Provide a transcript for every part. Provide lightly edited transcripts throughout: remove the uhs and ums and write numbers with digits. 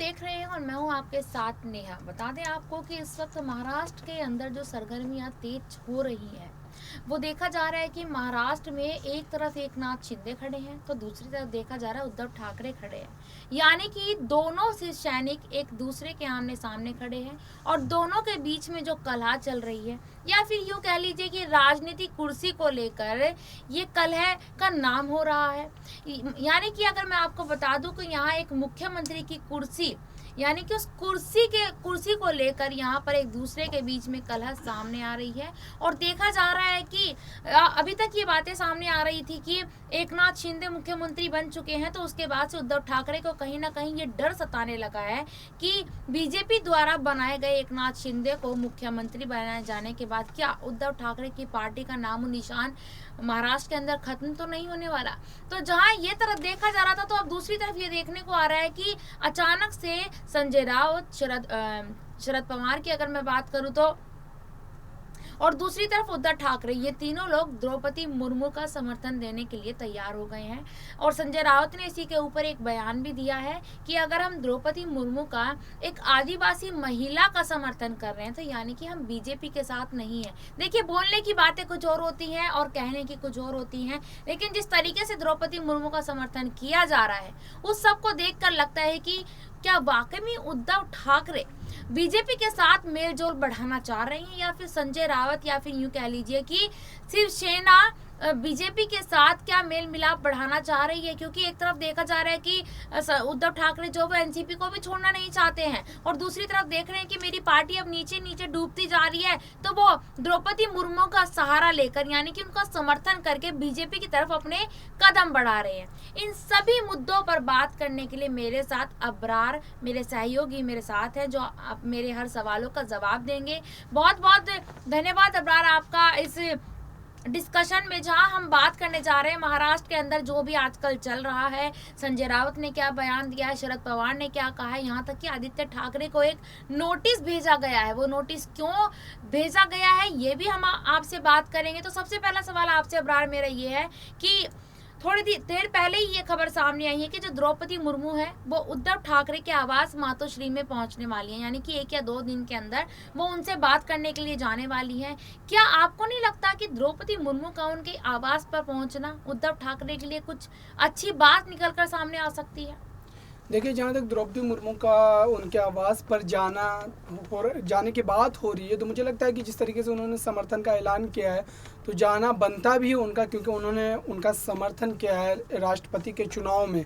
देख रहे हैं और मैं हूं आपके साथ नेहा। बता दें आपको कि इस वक्त महाराष्ट्र के अंदर जो सरगर्मियां तेज हो रही हैं वो देखा जा रहा है कि महाराष्ट्र में एक तरफ एकनाथ शिंदे खड़े हैं तो दूसरी तरफ देखा जा रहा है उद्धव ठाकरे खड़े हैं। यानी कि दोनों से सैनिक एक दूसरे के आमने सामने खड़े हैं और दोनों के बीच में जो कलह चल रही है या फिर यूँ कह लीजिए कि राजनीतिक कुर्सी को लेकर ये कलह का नाम हो रहा है। यानी कि अगर मैं आपको बता दूं कि यहाँ एक मुख्यमंत्री की कुर्सी यानी कि उस कुर्सी को लेकर यहाँ पर एक दूसरे के बीच में कलह सामने आ रही है। और देखा जा रहा है कि अभी तक ये बातें सामने आ रही थी कि एकनाथ शिंदे मुख्यमंत्री बन चुके हैं तो उसके बाद से उद्धव ठाकरे को कहीं ना कहीं ये डर सताने लगा है कि बीजेपी द्वारा बनाए गए एकनाथ शिंदे को मुख्यमंत्री बनाए जाने के बाद क्या उद्धव ठाकरे की पार्टी का नामो निशान महाराष्ट्र के अंदर खत्म तो नहीं होने वाला। तो जहां ये तरफ देखा जा रहा था तो अब दूसरी तरफ ये देखने को आ रहा है कि अचानक से संजय राउत, शरद पवार की अगर मैं बात करूं तो, और दूसरी तरफ उद्धव ठाकरे, ये तीनों लोग द्रौपदी मुर्मू का समर्थन देने के लिए तैयार हो गए हैं। और संजय राउत ने इसी के ऊपर एक बयान भी दिया है कि अगर हम द्रौपदी मुर्मू का एक आदिवासी महिला का समर्थन कर रहे हैं तो यानी कि हम बीजेपी के साथ नहीं है। देखिए, बोलने की बातें कुछ और होती हैं और कहने की कुछ और होती हैं, लेकिन जिस तरीके से द्रौपदी मुर्मू का समर्थन किया जा रहा है उस सबको देखकर लगता है कि क्या वाकई में उद्धव ठाकरे बीजेपी के साथ मेलजोल बढ़ाना चाह रहे हैं या फिर संजय राउत या फिर यूं कह लीजिए कि शिवसेना बीजेपी के साथ क्या मेल मिलाप बढ़ाना चाह रही है। क्योंकि एक तरफ देखा जा रहा है कि उद्धव ठाकरे जो वो एनसीपी को भी छोड़ना नहीं चाहते हैं और दूसरी तरफ देख रहे हैं कि मेरी पार्टी अब नीचे नीचे डूबती जा रही है तो वो द्रौपदी मुर्मू का सहारा लेकर यानी कि उनका समर्थन करके बीजेपी की तरफ अपने कदम बढ़ा रहे हैं। इन सभी मुद्दों पर बात करने के लिए मेरे साथ अब्रार, मेरे सहयोगी मेरे साथ हैं जो मेरे हर सवालों का जवाब देंगे। बहुत बहुत धन्यवाद अब्रार आपका इस डिस्कशन में, जहां हम बात करने जा रहे हैं महाराष्ट्र के अंदर जो भी आजकल चल रहा है। संजय राउत ने क्या बयान दिया है, शरद पवार ने क्या कहा है, यहाँ तक कि आदित्य ठाकरे को एक नोटिस भेजा गया है। वो नोटिस क्यों भेजा गया है ये भी हम आपसे बात करेंगे। तो सबसे पहला सवाल आपसे अब्रार मेरा ये है कि थोड़ी देर पहले ही ये खबर सामने आई है कि जो द्रौपदी मुर्मू है वो उद्धव ठाकरे के आवास मातोश्री में पहुंचने वाली है, यानी कि 1 या 2 दिन के अंदर वो उनसे बात करने के लिए जाने वाली है। क्या आपको नहीं लगता कि द्रौपदी मुर्मू का उनके आवास पर पहुंचना उद्धव ठाकरे के लिए कुछ अच्छी बात निकलकर सामने आ सकती है? देखिए, जहाँ तक द्रौपदी मुर्मू का उनके आवास पर जाने की बात हो रही है तो मुझे लगता है कि जिस तरीके से उन्होंने समर्थन का ऐलान किया है तो जाना बनता भी है उनका, क्योंकि उन्होंने उनका समर्थन किया है राष्ट्रपति के चुनाव में।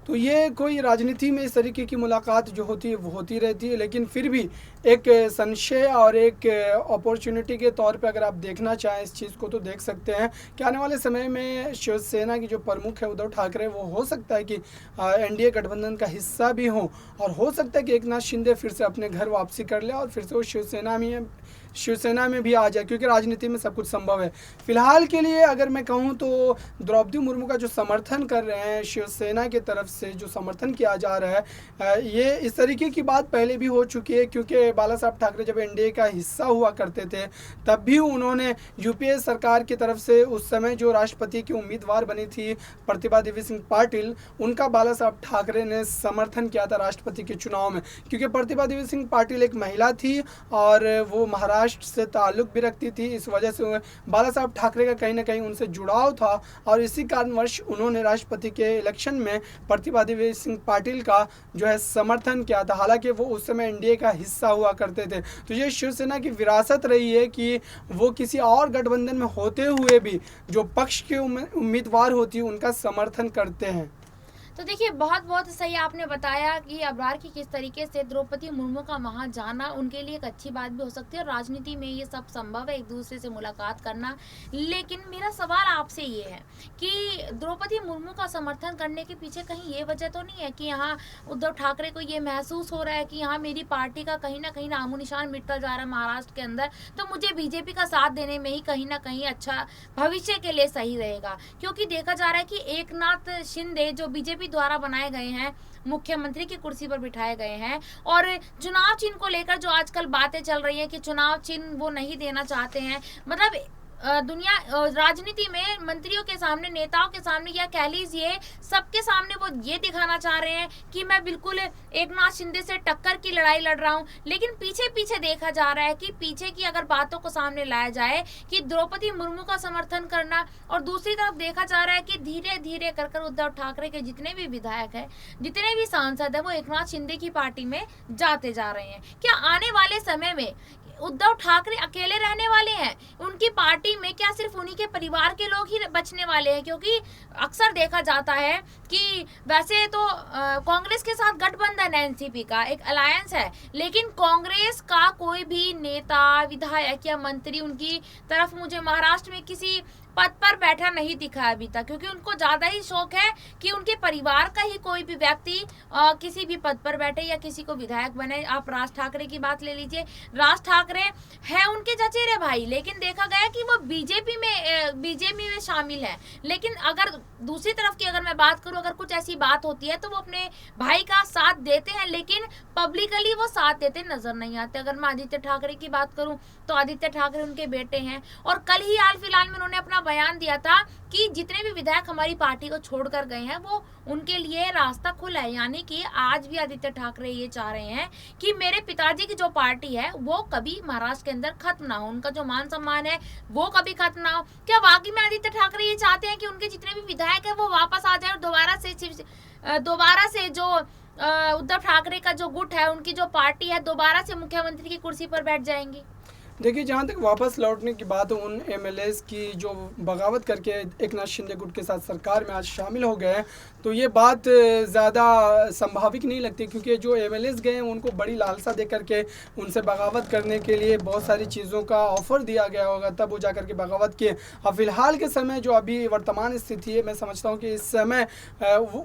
तो ये कोई राजनीति में इस तरीके की मुलाकात जो होती है वो होती रहती है, लेकिन फिर भी एक संशय और एक अपॉर्चुनिटी के तौर पे अगर आप देखना चाहें इस चीज़ को तो देख सकते हैं कि आने वाले समय में शिवसेना की जो प्रमुख है उद्धव ठाकरे, वो हो सकता है कि एनडीए गठबंधन का हिस्सा भी हो और हो सकता है कि एकनाथ शिंदे फिर से अपने घर वापसी कर ले और फिर से वो शिवसेना में भी आ जाए, क्योंकि राजनीति में सब कुछ संभव है। फिलहाल के लिए अगर मैं कहूँ तो द्रौपदी मुर्मू का जो समर्थन कर रहे हैं शिवसेना की तरफ से जो समर्थन किया जा रहा है, ये इस तरीके की बात पहले भी हो चुकी है। क्योंकि बाला साहब ठाकरे जब एनडीए का हिस्सा हुआ करते थे तब भी उन्होंने यूपीए सरकार की तरफ से उस समय जो राष्ट्रपति की उम्मीदवार बनी थी प्रतिभा देवी सिंह पाटिल, उनका बाला साहब ठाकरे ने समर्थन किया था राष्ट्रपति के चुनाव में। क्योंकि प्रतिभा देवी सिंह पाटिल एक महिला थी और वो महाराष्ट्र से ताल्लुक़ भी रखती थी, इस वजह से बाला साहब ठाकरे का कहीं ना कहीं उनसे जुड़ाव था और इसी कारणवश उन्होंने राष्ट्रपति के इलेक्शन में प्रतिभा देवी सिंह पाटिल का जो है समर्थन किया था। हालांकि वो उस समय एनडीए का हिस्सा हुआ करते थे। तो ये शिवसेना की विरासत रही है कि वो किसी और गठबंधन में होते हुए भी जो पक्ष के उम्मीदवार होती है उनका समर्थन करते हैं। तो देखिए, बहुत बहुत सही आपने बताया कि अब्रार की किस तरीके से द्रौपदी मुर्मू का वहाँ जाना उनके लिए एक अच्छी बात भी हो सकती है और राजनीति में ये सब संभव है, एक दूसरे से मुलाकात करना। लेकिन मेरा सवाल आपसे ये है कि द्रौपदी मुर्मू का समर्थन करने के पीछे कहीं ये वजह तो नहीं है कि यहाँ उद्धव ठाकरे को ये महसूस हो रहा है कि यहाँ मेरी पार्टी का कहीं ना कहीं नामो निशान मिटता जा रहा है महाराष्ट्र के अंदर, तो मुझे बीजेपी का साथ देने में ही कहीं ना कहीं अच्छा भविष्य के लिए सही रहेगा। क्योंकि देखा जा रहा है कि एकनाथ शिंदे जो बीजेपी द्वारा बनाए गए हैं, मुख्यमंत्री की कुर्सी पर बिठाए गए हैं और चुनाव चिन्ह को लेकर जो आजकल बातें चल रही हैं कि चुनाव चिन्ह वो नहीं देना चाहते हैं, मतलब दुनिया राजनीति में मंत्रियों के सामने, नेताओं के सामने, या कह लीजिए सबके सामने वो ये दिखाना चाह रहे हैं कि मैं बिल्कुल एकनाथ शिंदे से टक्कर की लड़ाई लड़ रहा हूं। लेकिन पीछे पीछे देखा जा रहा है कि पीछे की अगर बातों को सामने लाया जाए कि द्रौपदी मुर्मू का समर्थन करना, और दूसरी तरफ देखा जा रहा है कि धीरे धीरे कर उद्धव ठाकरे के जितने भी विधायक है, जितने भी सांसद है, वो एकनाथ शिंदे की पार्टी में जाते जा रहे हैं। क्या आने वाले समय में उद्धव ठाकरे अकेले रहने वाले हैं? उनकी पार्टी में क्या सिर्फ उन्हीं के परिवार के लोग ही बचने वाले हैं? क्योंकि अक्सर देखा जाता है कि वैसे तो कांग्रेस के साथ गठबंधन है, एनसीपी का एक अलायंस है, लेकिन कांग्रेस का कोई भी नेता, विधायक या मंत्री उनकी तरफ मुझे महाराष्ट्र में किसी पद पर बैठा नहीं दिखा अभी तक, क्योंकि उनको ज्यादा ही शौक है कि उनके परिवार का ही कोई भी व्यक्ति किसी भी पद पर बैठे या किसी को विधायक बने। आप राज ठाकरे की बात ले लीजिए, राज ठाकरे है उनके चचेरे भाई, लेकिन देखा गया कि वो बीजेपी में शामिल है। लेकिन अगर दूसरी तरफ की अगर मैं बात करूं, अगर कुछ ऐसी बात होती है तो वो अपने भाई का साथ देते हैं, लेकिन पब्लिकली वो साथ देते नजर नहीं आते। अगर मैं आदित्य ठाकरे की बात करूं तो आदित्य ठाकरे उनके बेटे हैं, और कल ही हाल फिलहाल में उन्होंने अपना बयान दिया था कि जितने भी विधायक हमारी पार्टी को छोड़कर गए हैं वो उनके लिए रास्ता खुला है। यानी कि आज भी आदित्य ठाकरे ये चाह रहे हैं कि मेरे पिताजी की जो पार्टी है वो कभी महाराष्ट्र के अंदर खत्म ना हो, उनका जो मान सम्मान है वो कभी खत्म ना हो। क्या वाकई में आदित्य ठाकरे ये चाहते हैं कि उनके जितने भी विधायक है वो वापस आ जाए और दोबारा से जो उद्धव ठाकरे का जो गुट है, उनकी जो पार्टी है, दोबारा से मुख्यमंत्री की कुर्सी पर बैठ जाएंगी? देखिए, जहाँ तक वापस लौटने की बात है उन एमएलएस की जो बगावत करके एकनाथ शिंदे गुट के साथ सरकार में आज शामिल हो गए हैं, तो ये बात ज़्यादा संभाविक नहीं लगती, क्योंकि जो एमएलएस गए हैं उनको बड़ी लालसा दे करके उनसे बगावत करने के लिए बहुत सारी चीज़ों का ऑफ़र दिया गया होगा, तब वो जा कर के बगावत किए। अब फिलहाल के समय जो अभी वर्तमान स्थिति है, मैं समझता हूँ कि इस समय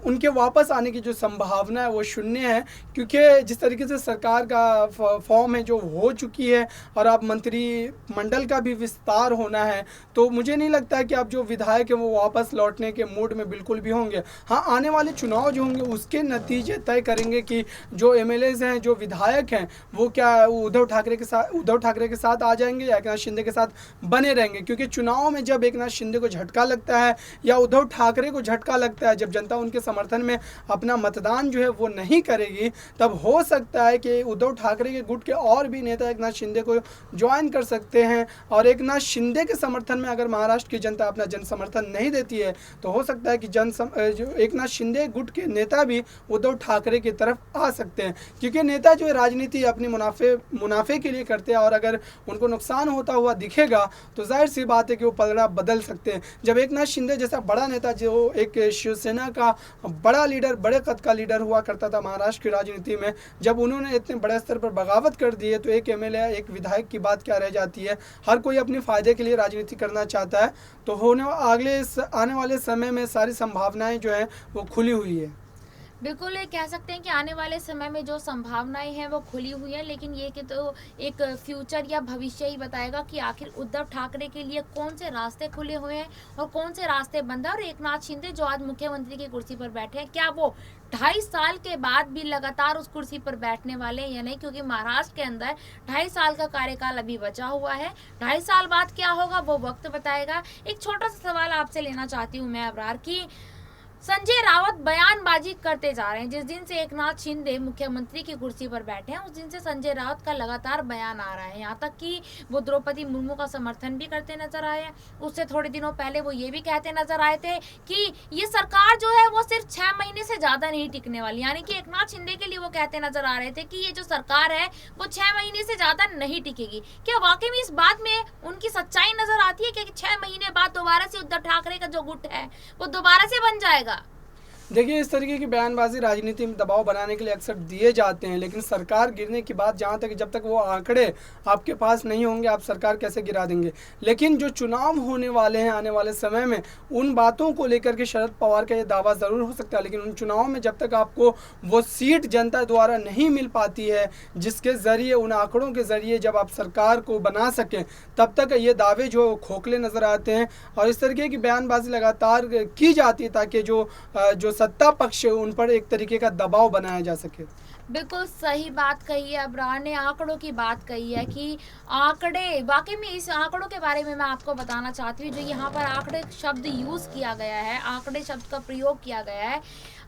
उनके वापस आने की जो संभावना है वो शून्य है, क्योंकि जिस तरीके से सरकार का फॉर्म है जो हो चुकी है और अब मंत्रिमंडल का भी विस्तार होना है, तो मुझे नहीं लगता है कि अब जो विधायक है वो वापस लौटने के मूड में बिल्कुल भी होंगे। हाँ, आने वाले चुनाव जो होंगे उसके नतीजे तय करेंगे कि जो एमएलएज हैं, जो विधायक हैं, वो क्या उद्धव ठाकरे के साथ आ जाएंगे या एकनाथ शिंदे के साथ बने रहेंगे। क्योंकि चुनाव में जब एकनाथ शिंदे को झटका लगता है या उद्धव ठाकरे को झटका लगता है, जब जनता उनके समर्थन में अपना मतदान जो है वो नहीं करेगी, तब हो सकता है कि उद्धव ठाकरे के गुट के और भी नेता एकनाथ शिंदे को ज्वाइन कर सकते हैं, और एकनाथ शिंदे के समर्थन में अगर महाराष्ट्र की जनता अपना जन समर्थन नहीं देती है तो हो सकता है कि जो एकनाथ शिंदे गुट के नेता भी उद्धव ठाकरे की तरफ आ सकते हैं। क्योंकि नेता जो है राजनीति अपनी मुनाफे के लिए करते हैं, और अगर उनको नुकसान होता हुआ दिखेगा तो जाहिर सी बात है कि वो पलड़ा बदल सकते हैं। जब एकनाथ शिंदे जैसा बड़ा नेता, जो एक शिवसेना का बड़ा लीडर, बड़े कद का लीडर हुआ करता था महाराष्ट्र की राजनीति में, जब उन्होंने इतने बड़े स्तर पर बगावत कर दी है, तो एक एमएलए, एक विधायक की बात क्या रह जाती है। हर कोई अपने फ़ायदे के लिए राजनीति करना चाहता है, तो आने वाले समय में सारी संभावनाएं जो हैं वो खुली हुई है। बिल्कुल, ये कह सकते हैं कि आने वाले समय में जो संभावनाएं हैं वो खुली हुई हैं, लेकिन ये कि तो एक फ्यूचर या भविष्य ही बताएगा कि आखिर उद्धव ठाकरे के लिए कौन से रास्ते खुले हुए हैं और कौन से रास्ते बंद हैं। और एकनाथ शिंदे जो आज मुख्यमंत्री की कुर्सी पर बैठे हैं, क्या वो 2.5 साल के बाद भी लगातार उस कुर्सी पर बैठने वाले हैं या नहीं? क्योंकि महाराष्ट्र के अंदर 2.5 साल का कार्यकाल अभी बचा हुआ है। 2.5 साल बाद क्या होगा वो वक्त बताएगा। एक छोटा सा सवाल आपसे लेना चाहती हूँ मैं अबरार, की संजय राउत बयानबाजी करते जा रहे हैं। जिस दिन से एकनाथ शिंदे मुख्यमंत्री की कुर्सी पर बैठे हैं, उस दिन से संजय राउत का लगातार बयान आ रहा है। यहाँ तक कि वो द्रौपदी मुर्मू का समर्थन भी करते नजर आए हैं। उससे थोड़े दिनों पहले वो ये भी कहते नजर आए थे कि ये सरकार जो है वो सिर्फ 6 महीने से ज्यादा नहीं टिकने वाली। यानी कि एकनाथ शिंदे के लिए वो कहते नजर आ रहे थे कि ये जो सरकार है वो 6 महीने से ज्यादा नहीं टिकेगी। क्या वाकई में इस बात में उनकी सच्चाई नजर आती है कि 6 महीने बाद दोबारा से उद्धव ठाकरे का जो गुट है वो दोबारा से बन जाएगा? देखिए, इस तरीके की बयानबाजी राजनीति में दबाव बनाने के लिए अक्सर दिए जाते हैं, लेकिन सरकार गिरने की बात जब तक वो आंकड़े आपके पास नहीं होंगे, आप सरकार कैसे गिरा देंगे। लेकिन जो चुनाव होने वाले हैं आने वाले समय में, उन बातों को लेकर के शरद पवार का ये दावा ज़रूर हो सकता है, लेकिन उन चुनावों में जब तक आपको वो सीट जनता द्वारा नहीं मिल पाती है जिसके ज़रिए, उन आंकड़ों के ज़रिए जब आप सरकार को बना सकें, तब तक ये दावे जो खोखले नज़र आते हैं। और इस तरीके की बयानबाजी लगातार की जाती है ताकि जो सत्ता पक्ष है उन पर एक तरीके का दबाव बनाया जा सके। बिल्कुल सही बात कही है अब्रार ने, आंकड़ों की बात कही है कि आंकड़े वाकई में, इस आंकड़ों के बारे में मैं आपको बताना चाहती हूँ। जो यहाँ पर आंकड़े शब्द यूज़ किया गया है, आंकड़े शब्द का प्रयोग किया गया है,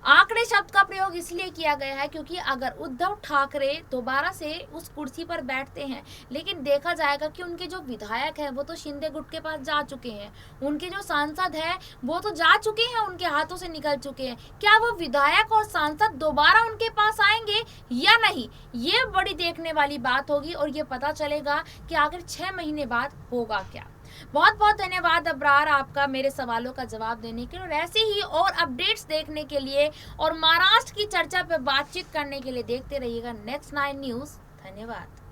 आंकड़े शब्द का प्रयोग इसलिए किया गया है क्योंकि अगर उद्धव ठाकरे दोबारा से उस कुर्सी पर बैठते हैं, लेकिन देखा जाएगा कि उनके जो विधायक हैं वो तो शिंदे गुट के पास जा चुके हैं, उनके जो सांसद हैं वो तो जा चुके हैं, उनके हाथों से निकल चुके हैं। क्या वो विधायक और सांसद दोबारा उनके पास आएंगे या नहीं, ये बड़ी देखने वाली बात होगी और ये पता चलेगा कि आखिर 6 महीने बाद होगा क्या। बहुत बहुत धन्यवाद अब्रार आपका मेरे सवालों का जवाब देने के लिए, और ऐसे ही और अपडेट्स देखने के लिए और महाराष्ट्र की चर्चा पर बातचीत करने के लिए देखते रहिएगा नेक्स्ट 9 न्यूज़। धन्यवाद।